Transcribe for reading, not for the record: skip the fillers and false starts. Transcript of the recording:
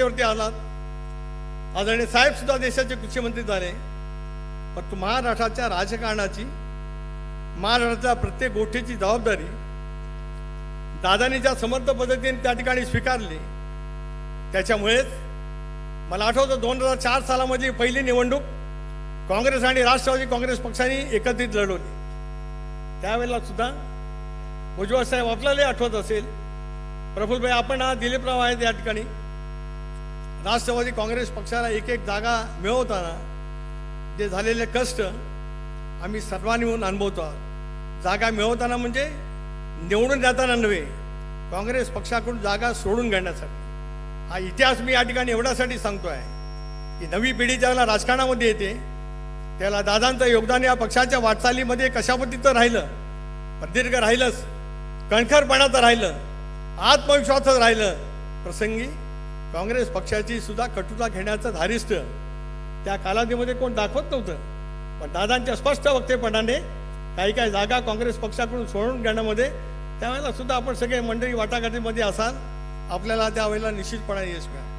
वरती आलात. आदरणीय साहेब सुद्धा देशाचे कृषी मंत्री झाले. पण महाराष्ट्राच्या राजकारणाची, महाराष्ट्राच्या प्रत्येक गोष्टीची जबाबदारी दादांनी ज्या समर्थ पद्धतीने त्या ठिकाणी स्वीकारली, त्याच्यामुळेच मला आठवतं 2004 सालामध्ये पहिली निवडणूक काँग्रेस आणि राष्ट्रवादी काँग्रेस पक्षांनी एकत्रित लढवली. त्यावेळेला सुद्धा भुजबळ साहेब आपल्याला आठवत असेल, प्रफुल्लभाई आपण दिलीपराव आहेत या ठिकाणी, राष्ट्रवादी काँग्रेस पक्षाला एक एक जागा मिळवताना जे झालेले कष्ट आम्ही सर्वांनी मिळून अनुभवतो आहोत. जागा मिळवताना म्हणजे निवडून जाताना नव्हे, काँग्रेस पक्षाकडून जागा सोडून घेण्यासाठी. हा इतिहास मी या ठिकाणी एवढ्यासाठी सांगतो आहे की नवी पिढी ज्याला राजकारणामध्ये येते त्याला दादांचं योगदान या पक्षाच्या वाटचालीमध्ये कशापद्धतीचं राहिलं, प्रदीर्घ राहिलंच, कणखरपणाचं राहिलं, आत्मविश्वासाचं राहिलं. प्रसंगी काँग्रेस पक्षाची सुद्धा कटुता घेण्याचं धारिष्ट्य त्या कालावधीमध्ये कोण दाखवत नव्हतं. पण दादांच्या स्पष्ट वक्तेपणाने काही जागा काँग्रेस पक्षाकडून सोडून घेण्यामध्ये त्यावेळेला सुद्धा आपण सगळे मंडळी वाटाघाटीमध्ये असाल, आपल्याला त्यावेळेला निश्चितपणे यश मिळालं.